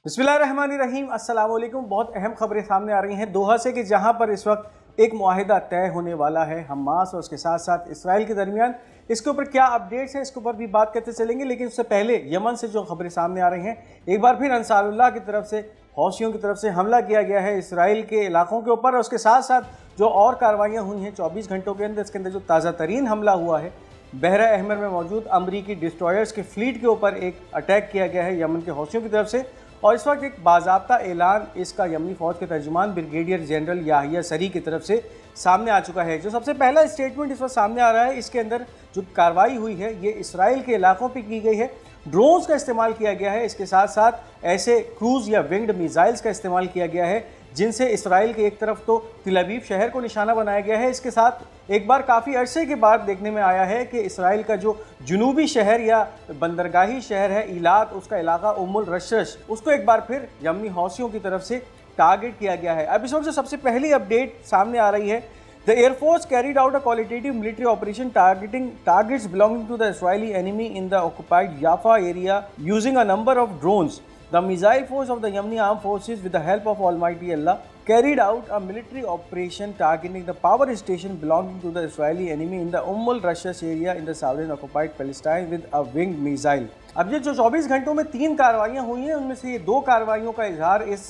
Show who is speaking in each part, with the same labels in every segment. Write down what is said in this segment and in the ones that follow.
Speaker 1: बिस्मिल्लाहिर्रहमानिर्रहीम, अस्सलाम वालेकुम। बहुत अहम खबरें सामने आ रही हैं दोहा से कि जहां पर इस वक्त एक मुआहिदा तय होने वाला है हमास और उसके साथ साथ इसराइल के दरमियान। इसके ऊपर क्या अपडेट्स हैं, इसके ऊपर भी बात करते चलेंगे, लेकिन उससे पहले यमन से जो खबरें सामने आ रही हैं, एक बार फिर अंसारुल्लाह की तरफ से, हौसियों की तरफ से हमला किया गया है इसराइल के इलाकों के ऊपर। और उसके साथ साथ जो और कार्रवाइयाँ हुई हैं 24 घंटों के अंदर, इसके अंदर जो ताज़ा तरीन हमला हुआ है बहरा अहमर में मौजूद अमरीकी डिस्ट्रॉयर्स के फ्लीट के ऊपर एक अटैक किया गया है यमन के हौसियों की तरफ से। और इस वक्त एक बाज़ाब्ता ऐलान इसका यमनी फ़ौज के तर्जुमान ब्रिगेडियर जनरल याहिया सरी की तरफ से सामने आ चुका है। जो सबसे पहला स्टेटमेंट इस वक्त सामने आ रहा है, इसके अंदर जो कार्रवाई हुई है ये इसराइल के इलाकों पे की गई है। ड्रोन्स का इस्तेमाल किया गया है, इसके साथ साथ ऐसे क्रूज़ या विंग्ड मिसाइल्स का इस्तेमाल किया गया है जिनसे इसराइल के एक तरफ तो तिल अवीव शहर को निशाना बनाया गया है। इसके साथ एक बार काफ़ी अरसे के बाद देखने में आया है कि इसराइल का जो जुनूबी शहर या बंदरगाही शहर है ईलात, उसका इलाका उम्मुल रशश, उसको एक बार फिर यमनी हौसियों की तरफ से टारगेट किया गया है। अब इस वक्त जो सबसे पहली अपडेट सामने आ रही है, the air force carried out a qualitative military operation targeting targets belonging to the Israeli enemy in the occupied Jaffa area using a number of drones. The missile force of the Yemeni armed forces, with the help of Almighty Allah, carried out a military operation targeting the power station belonging to the Israeli enemy in the Rashsh area in the southern occupied Palestine with a winged missile. अब ये जो 24 घंटों में 3 कार्रवाइयाँ हुई हैं, उनमें से ये 2 कार्रवाइयों का इजहार इस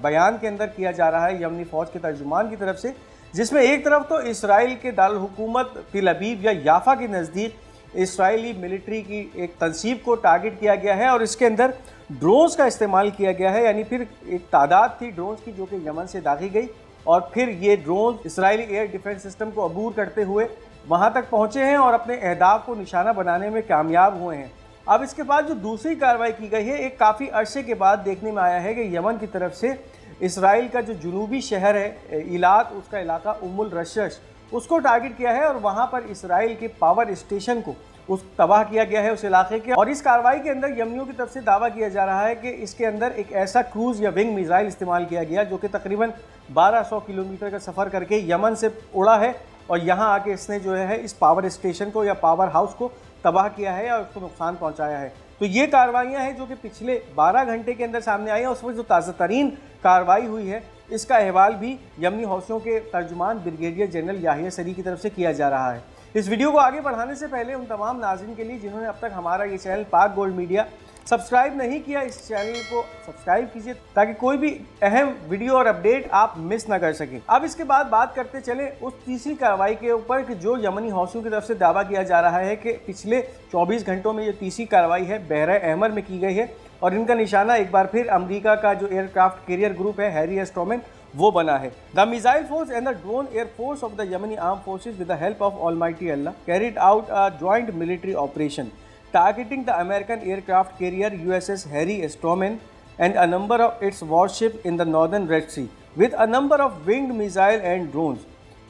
Speaker 1: बयान के अंदर किया जा रहा है यमनी फ़ौज के तर्जुमान की तरफ से, जिसमें एक तरफ तो इसराइल के दारुल हुकूमत तिल अवीव या याफा के नज़दीक इसराइली मिलिट्री की एक तंसीब को टारगेट किया गया है और इसके अंदर ड्रोन्स का इस्तेमाल किया गया है। यानी फिर एक तादाद थी ड्रोन्स की जो कि यमन से दागी गई और फिर ये drone Israeli air defence system को अबूर करते हुए वहाँ तक पहुँचे हैं और अपने अहदाफ को निशाना बनाने में कामयाब हुए हैं। अब इसके बाद जो दूसरी कार्रवाई की गई है, एक काफ़ी अरसे के बाद देखने में आया है कि यमन की तरफ से इसराइल का जो जुनूबी शहर है ईलात, उसका इलाका उम्मुल रशश, उसको टारगेट किया है और वहाँ पर इसराइल के पावर स्टेशन को उस तबाह किया गया है उस इलाके के। और इस कार्रवाई के अंदर यमनियों की तरफ से दावा किया जा रहा है कि इसके अंदर एक ऐसा क्रूज़ या विंग मिसाइल इस्तेमाल किया गया जो कि तकरीबन 1200 किलोमीटर का सफ़र करके यमन से उड़ा है और यहाँ आके इसने जो है इस पावर स्टेशन को या पावर हाउस को तबाह किया है और उसको नुकसान पहुँचाया है। तो ये कार्रवाइयाँ हैं जो कि पिछले 12 घंटे के अंदर सामने आई हैं। उस वक्त जो ताज़ा तरीन कार्रवाई हुई है इसका अहवाल भी यमनी हौसियों के तर्जुमान ब्रिगेडियर जनरल याहिया सरी की तरफ से किया जा रहा है। इस वीडियो को आगे बढ़ाने से पहले उन तमाम नाज़रीन के लिए जिन्होंने अब तक हमारा ये चैनल पाक गोल्ड मीडिया सब्सक्राइब नहीं किया, इस चैनल को सब्सक्राइब कीजिए ताकि कोई भी अहम वीडियो और अपडेट आप मिस ना कर सकें। अब इसके बाद बात करते चले उस तीसरी कार्रवाई के ऊपर कि जो यमनी हौसियों की तरफ से दावा किया जा रहा है कि पिछले 24 घंटों में ये तीसरी कार्रवाई है बहरा अहमर में की गई है और इनका निशाना एक बार फिर अमेरिका का जो एयरक्राफ्ट कैरियर ग्रुप है हैरी एस ट्रूमैन वो बना है। The missile force and the drone air force of the Yemeni arm forces with the help of almighty Allah carried out a joint military operation targeting the American aircraft carrier USS Harry S. Truman and a number of its warships in the northern Red Sea with a number of winged missiles and drones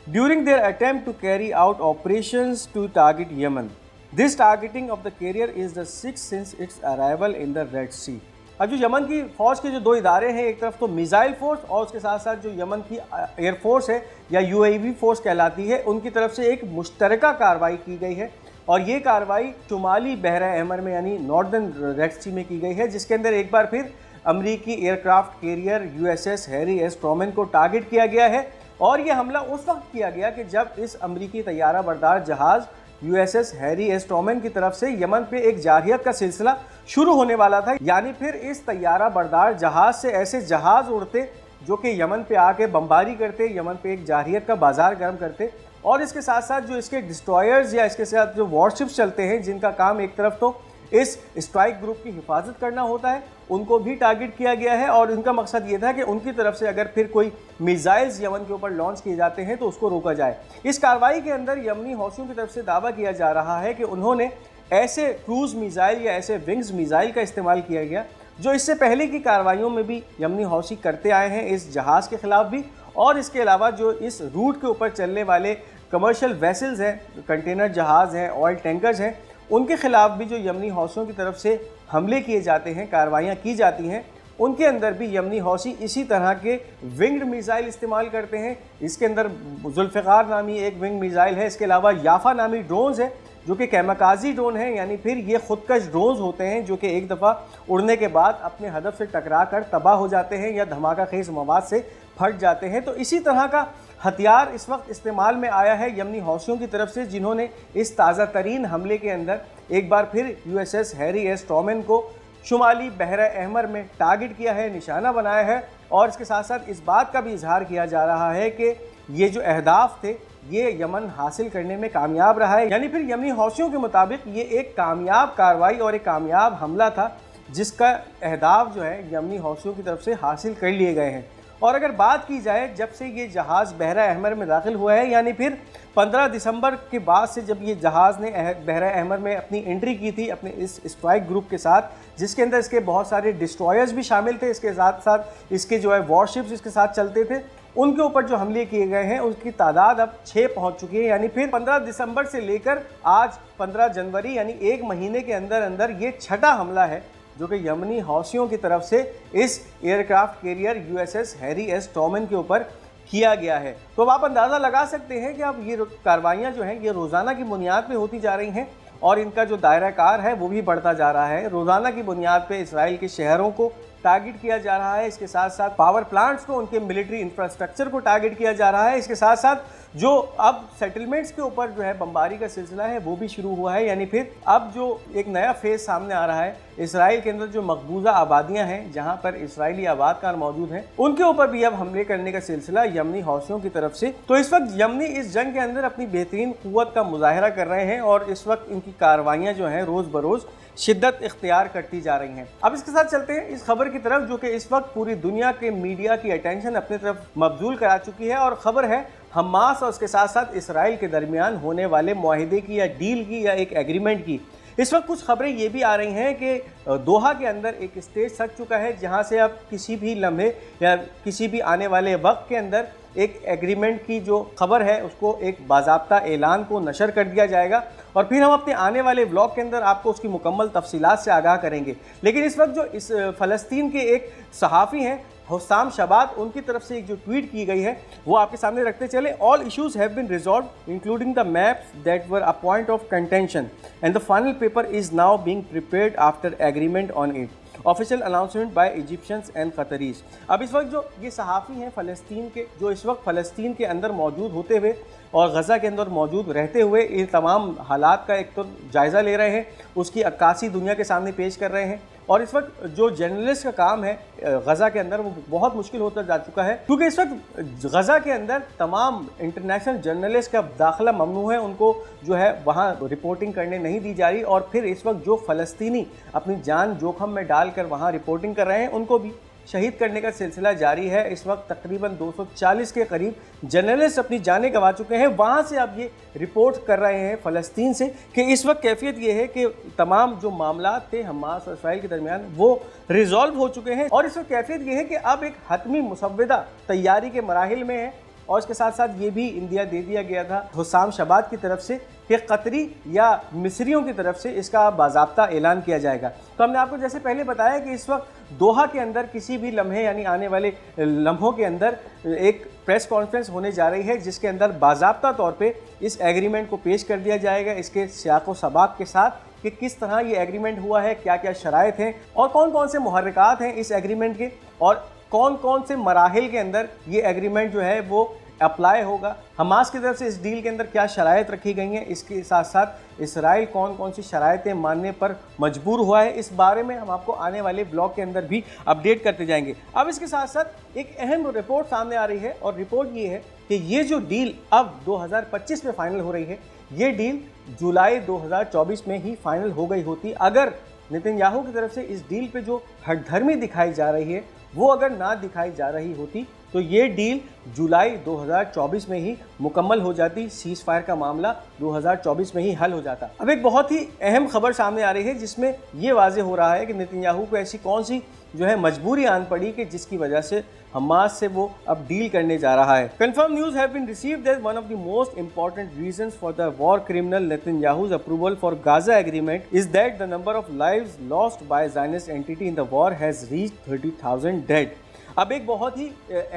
Speaker 1: during their attempt to carry out operations to target Yemen. This targeting of the carrier is the 6th since its arrival in the Red Sea. अब जो Yemen की फ़ौज के जो 2 इदारे हैं, एक तरफ तो मिसाइल फोर्स और उसके साथ साथ जो यमन की एयरफोर्स है या UAV फोर्स कहलाती है, उनकी तरफ से एक मुश्तरका कार्रवाई की गई है और ये कार्रवाई शुमाली बहरा अहमर में यानी नॉर्दर्न रेड सी में की गई है, जिसके अंदर एक बार फिर अमरीकी aircraft carrier USS Harry S Trueman को टारगेट किया गया है। और ये हमला उस वक्त किया गया कि जब इस अमरीकी तैयारा बरदार जहाज़ USS हैरी एस ट्रूमैन की तरफ से यमन पे एक जारहियत का सिलसिला शुरू होने वाला था। यानी फिर इस तैयारा बरदार जहाज़ से ऐसे जहाज़ उड़ते जो कि यमन पे आके बमबारी करते, यमन पे एक जारहियत का बाजार गर्म करते और इसके साथ साथ जो इसके डिस्ट्रॉयर्स या इसके साथ जो वॉरशिप्स चलते हैं जिनका काम एक तरफ तो इस स्ट्राइक ग्रुप की हिफाजत करना होता है, उनको भी टारगेट किया गया है। और इनका मकसद ये था कि उनकी तरफ से अगर फिर कोई मिसाइल्स यमन के ऊपर लॉन्च किए जाते हैं तो उसको रोका जाए। इस कार्रवाई के अंदर यमनी हौसियों की तरफ से दावा किया जा रहा है कि उन्होंने ऐसे क्रूज़ मिसाइल या ऐसे विंग्स मिसाइल का इस्तेमाल किया गया जो इससे पहले की कार्रवाइयों में भी यमनी हौसी करते आए हैं इस जहाज़ के ख़िलाफ़ भी। और इसके अलावा जो इस रूट के ऊपर चलने वाले कमर्शियल वेसल्स हैं, कंटेनर जहाज़ हैं, ऑयल टैंकर्स हैं, उनके ख़िलाफ़ भी जो यमनी हौसियों की तरफ से हमले किए जाते हैं, कार्रवाइयाँ की जाती हैं, उनके अंदर भी यमनी हौसी इसी तरह के विंग्ड मिसाइल इस्तेमाल करते हैं। इसके अंदर जुल्फ़िकार नामी एक विंग मिसाइल है, इसके अलावा याफा नामी ड्रोन्स है जो कि कैमकाजी ड्रोन हैं, यानी फिर ये खुदकश ड्रोन्स होते हैं जो कि एक दफ़ा उड़ने के बाद अपने हदफ से टकरा कर तबाह हो जाते हैं या धमाका खेज मवाद से फट जाते हैं। तो इसी तरह का हथियार इस वक्त इस्तेमाल में आया है यमनी हौसियों की तरफ से, जिन्होंने इस ताज़ा तरीन हमले के अंदर एक बार फिर USS हैरी एस ट्रूमैन को शुमाली बहरा अहमर में टारगेट किया है, निशाना बनाया है। और इसके साथ साथ इस बात का भी इजहार किया जा रहा है कि ये जो अहदाफ थे ये यमन हासिल करने में कामयाब रहा है। यानी फिर यमनी हौसियों के मुताबिक ये एक कामयाब कार्रवाई और एक कामयाब हमला था जिसका अहदाफ जो है यमनी हौसियों की तरफ से हासिल कर लिए गए हैं। और अगर बात की जाए जब से ये जहाज़ बहरा अहमर में दाखिल हुआ है, यानी फिर 15 दिसंबर के बाद से जब ये जहाज़ ने बहरा अहमर में अपनी एंट्री की थी अपने इस स्ट्राइक ग्रुप के साथ, जिसके अंदर इसके बहुत सारे डिस्ट्रॉयर्स भी शामिल थे, इसके साथ साथ इसके जो है वॉरशिप्स इसके साथ चलते थे, उनके ऊपर जो हमले किए गए हैं उसकी तादाद अब 6 पहुंच चुकी है। यानी फिर 15 दिसंबर से लेकर आज 15 जनवरी यानी एक महीने के अंदर अंदर ये छठा हमला है जो कि यमनी हौसियों की तरफ से इस aircraft carrier USS Harry S Trueman के ऊपर किया गया है। तो अब आप अंदाज़ा लगा सकते हैं कि अब ये कार्रवाइयाँ जो हैं ये रोज़ाना की बुनियाद पे होती जा रही हैं और इनका जो दायरा कार है वो भी बढ़ता जा रहा है। रोज़ाना की बुनियाद पे इसराइल के शहरों को टारगेट किया जा रहा है, इसके साथ साथ पावर प्लांट्स को, उनके मिलिट्री इंफ्रास्ट्रक्चर को टारगेट किया जा रहा है। इसके साथ साथ जो अब सेटलमेंट्स के ऊपर जो है बमबारी का सिलसिला है वो भी शुरू हुआ है। यानी फिर अब जो एक नया फेज सामने आ रहा है, इसराइल के अंदर जो मकबूजा आबादियां हैं जहां पर इसराइली आबादकार मौजूद हैं उनके ऊपर भी अब हमले करने का सिलसिला यमनी हौसियों की तरफ से। तो इस वक्त यमनी इस जंग के अंदर अपनी बेहतरीन कुव्वत का मुजाहरा कर रहे हैं और इस वक्त इनकी कार्रवाइयाँ जो हैं रोज़ बरोज़ शिद्दत इख्तियार करती जा रही हैं। अब इसके साथ चलते हैं इस खबर की तरफ जो कि इस वक्त पूरी दुनिया के मीडिया की अटेंशन अपनी तरफ मबजूल करा चुकी है, और ख़बर है हमास और उसके साथ साथ इसराइल के दरमियान होने वाले मुआहिदे की या डील की या एक एग्रीमेंट की। इस वक्त कुछ खबरें ये भी आ रही हैं कि दोहा के अंदर एक स्टेज सज चुका है जहां से अब किसी भी लम्हे या किसी भी आने वाले वक्त के अंदर एक एग्रीमेंट की जो खबर है उसको एक बाज़ाब्ता ऐलान को नशर कर दिया जाएगा और फिर हम अपने आने वाले व्लॉग के अंदर आपको उसकी मुकम्मल तफसीलात से आगाह करेंगे। लेकिन इस वक्त जो इस फ़लस्तीन के एक सहाफ़ी हैं हुस्साम शबात, उनकी तरफ से एक जो ट्वीट की गई है वो आपके सामने रखते चले। All issues have been resolved including the maps that were a point of contention and the final paper is now being prepared after agreement on it, official announcement by Egyptians and Qataris. अब इस वक्त जो ये सहाफ़ी हैं फ़लस्तीन के, जो इस वक्त फ़लस्तीन के अंदर मौजूद होते हुए और गज़ा के अंदर मौजूद रहते हुए इन तमाम हालात का एक तो जायज़ा ले रहे हैं, उसकी अक्कासी दुनिया के सामने पेश कर रहे हैं। और इस वक्त जो जर्नलिस्ट का काम है गज़ा के अंदर वो बहुत मुश्किल होता जा चुका है, क्योंकि इस वक्त गज़ा के अंदर तमाम इंटरनेशनल जर्नलिस्ट का दाखिला ममनू है, उनको जो है वहाँ रिपोर्टिंग करने नहीं दी जा रही। और फिर इस वक्त जो फ़लस्तीनी अपनी जान जोखम में डालकर वहाँ रिपोर्टिंग कर रहे हैं उनको भी शहीद करने का सिलसिला जारी है। इस वक्त तकरीबन 240 के करीब जर्नलिस्ट अपनी जानें गंवा चुके हैं। वहाँ से अब ये रिपोर्ट कर रहे हैं फ़लस्तीन से कि इस वक्त कैफियत ये है कि तमाम जो मामलात थे हमास और इसराइल के दरमियान वो रिजॉल्व हो चुके हैं और इस वक्त कैफियत ये है कि अब एक हतमी मुसव्वदा तैयारी के मराहिल में है। और इसके साथ साथ ये भी इंदिया दे दिया गया था हुस्साम शबात की तरफ से कि कतरी या मिस्रियों की तरफ से इसका बाज़ाब्ता ऐलान किया जाएगा। तो हमने आपको जैसे पहले बताया कि इस वक्त दोहा के अंदर किसी भी लम्हे यानी आने वाले लम्हों के अंदर एक प्रेस कॉन्फ्रेंस होने जा रही है जिसके अंदर बाज़ाब्ता तौर पे इस एग्रीमेंट को पेश कर दिया जाएगा, इसके सियाक़ व सबाक़ के साथ कि किस तरह ये एग्रीमेंट हुआ है, क्या क्या शराइत हैं और कौन कौन से मुहर्रिकात हैं इस एग्रीमेंट के और कौन कौन से मराहिल के अंदर ये एग्रीमेंट जो है वो अप्लाई होगा। हमास की तरफ से इस डील के अंदर क्या शराइत रखी गई हैं, इसके साथ साथ इसराइल कौन कौन सी शराइतें मानने पर मजबूर हुआ है, इस बारे में हम आपको आने वाले ब्लॉग के अंदर भी अपडेट करते जाएंगे। अब इसके साथ साथ एक अहम रिपोर्ट सामने आ रही है और रिपोर्ट ये है कि ये जो डील अब 2025 में फाइनल हो रही है, ये डील जुलाई 2024 में ही फाइनल हो गई होती अगर नेतन्याहू की तरफ से इस डील पे जो हठधर्मी दिखाई जा रही है वो अगर ना दिखाई जा रही होती तो ये डील जुलाई 2024 में ही मुकम्मल हो जाती, सीज़ फायर का मामला 2024 में ही हल हो जाता। अब एक बहुत ही अहम खबर सामने आ रही है जिसमें ये वाज़ेह हो रहा है कि नेतन्याहू को ऐसी कौन सी जो है मजबूरी आन पड़ी कि जिसकी वजह से हमास से वो अब डील करने जा रहा है। Confirm news have been received that one of the most important reasons for the war criminal Netanyahu's approval for Gaza agreement is that the number of lives lost by Zionist entity in the war has reached 30,000 dead. अब एक बहुत ही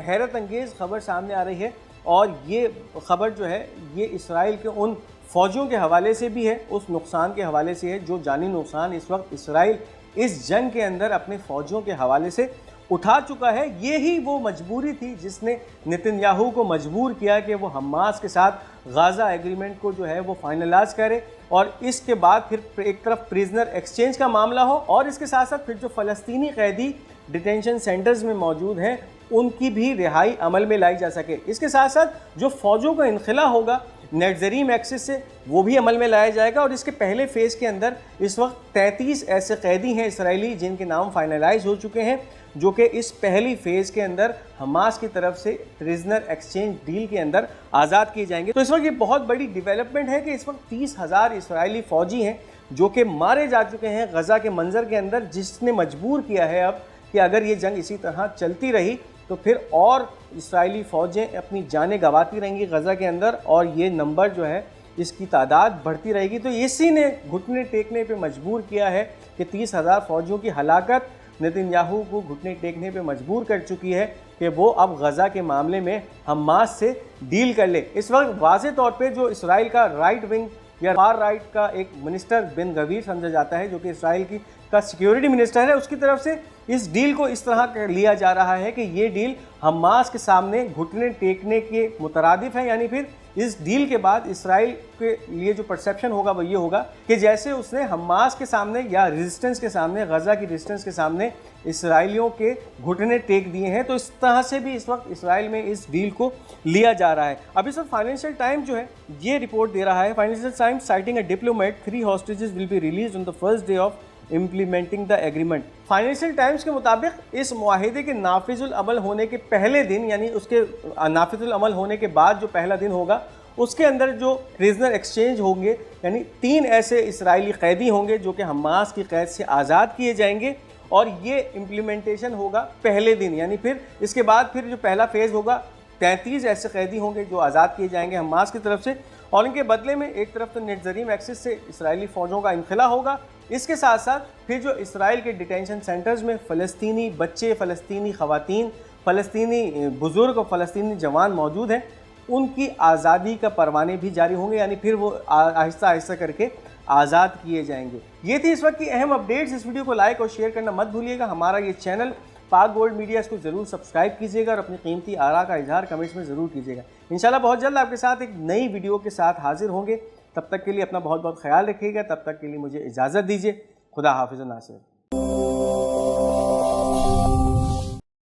Speaker 1: हैरत अंगेज़ खबर सामने आ रही है और ये खबर जो है ये इसराइल के उन فوجوں کے حوالے سے بھی ہے، اس نقصان کے حوالے سے ہے جو جانی نقصان اس وقت اسرائیل اس جنگ کے اندر اپنے فوجوں کے حوالے سے اٹھا چکا ہے۔ یہی وہ مجبوری تھی جس نے نتن یاہو کو مجبور کیا کہ وہ حماس کے ساتھ غازہ ایگریمنٹ کو جو ہے وہ فائنلائز کرے، اور اس کے بعد پھر ایک طرف پریزنر ایکسچینج کا معاملہ ہو، اور اس کے ساتھ ساتھ پھر جو فلسطینی قیدی ڈیٹینشن سینٹرز میں موجود ہیں ان کی بھی رہائی عمل میں لائی جا سکے۔ اس کے ساتھ ساتھ جو فوجوں کا انخلا ہوگا نیٹ زریم ایکسس سے وہ بھی عمل میں لایا جائے گا، اور اس کے پہلے فیز کے اندر اس وقت 33 ایسے قیدی ہیں اسرائیلی جن کے نام فائنلائز ہو چکے ہیں، جو کہ اس پہلی فیز کے اندر حماس کی طرف سے پریزنر ایکسچینج ڈیل کے اندر آزاد کیے جائیں گے۔ تو اس وقت یہ بہت بڑی ڈیولپمنٹ ہے کہ اس وقت 30,000 اسرائیلی فوجی ہیں جو کہ مارے جا چکے ہیں غزہ کے منظر کے اندر، جس نے مجبور کیا ہے اب کہ اگر یہ جنگ اسی طرح چلتی رہی تو پھر اور اسرائیلی فوجیں اپنی جانیں گنواتی رہیں گی غزہ کے اندر، اور یہ نمبر جو ہے اس کی تعداد بڑھتی رہے گی۔ تو اسی نے گھٹنے ٹیکنے پہ مجبور کیا ہے کہ 30,000 فوجیوں کی ہلاکت نتن یاہو کو گھٹنے ٹیکنے پہ مجبور کر چکی ہے کہ وہ اب غزہ کے معاملے میں حماس سے ڈیل کر لے۔ اس وقت واضح طور پہ جو اسرائیل کا رائٹ ونگ یا فار رائٹ کا ایک منسٹر بن گویر سمجھا جاتا ہے جو کہ اسرائیل کا سیکیورٹی منسٹر ہے، اس کی طرف سے اس ڈیل کو اس طرح لیا جا رہا ہے کہ یہ ڈیل حماس کے سامنے گھٹنے ٹیکنے کے مترادف ہے، یعنی پھر اس ڈیل کے بعد اسرائیل کے لیے جو پرسیپشن ہوگا وہ یہ ہوگا کہ جیسے اس نے حماس کے سامنے یا ریزسٹنس کے سامنے، غزہ کی ریزسٹنس کے سامنے اسرائیلیوں کے گھٹنے ٹیک دیے ہیں، تو اس طرح سے بھی اس وقت اسرائیل میں اس ڈیل کو لیا جا رہا ہے۔ اب اس وقت فائنینشیل ٹائم جو ہے یہ رپورٹ دے رہا ہے، financial time sighting a diplomat 3 hostages will be released on the first day of implementing the agreement۔ Financial Times کے مطابق اس معاہدے کے نافذ العمل ہونے کے پہلے دن، یعنی اس کے نافذ العمل ہونے کے بعد جو پہلا دن ہوگا اس کے اندر جو پریزنر ایکسچینج ہوں گے، یعنی 3 ایسے اسرائیلی قیدی ہوں گے جو کہ حماس کی قید سے آزاد کیے جائیں گے، اور یہ امپلیمنٹیشن ہوگا پہلے دن، یعنی پھر اس کے بعد پھر جو پہلا فیز ہوگا 33 ایسے قیدی ہوں گے جو آزاد کیے جائیں گے حماس کی طرف سے، اور ان کے بدلے میں ایک طرف تو نیٹ زریم ایکسس سے اسرائیلی فوجوں کا انخلا ہوگا، اس کے ساتھ ساتھ پھر جو اسرائیل کے ڈیٹینشن سینٹرز میں فلسطینی بچے، فلسطینی خواتین، فلسطینی بزرگ اور فلسطینی جوان موجود ہیں، ان کی آزادی کا پروانے بھی جاری ہوں گے، یعنی پھر وہ آہستہ آہستہ کر کے آزاد کیے جائیں گے۔ یہ تھی اس وقت کی اہم اپڈیٹس۔ اس ویڈیو کو لائک اور شیئر کرنا مت بھولیے گا۔ ہمارا یہ چینل پاک گولڈ میڈیا، اس کو ضرور سبسکرائب کیجیے گا اور اپنی قیمتی آراء کا اظہار کمنٹس میں ضرور کیجیے گا۔ انشاءاللہ بہت جلد آپ کے ساتھ ایک نئی ویڈیو کے ساتھ حاضر ہوں گے۔ تب تک کے لیے اپنا بہت بہت خیال رکھیے گا۔ تب تک کے لیے مجھے اجازت دیجیے۔ خدا حافظ و ناصر۔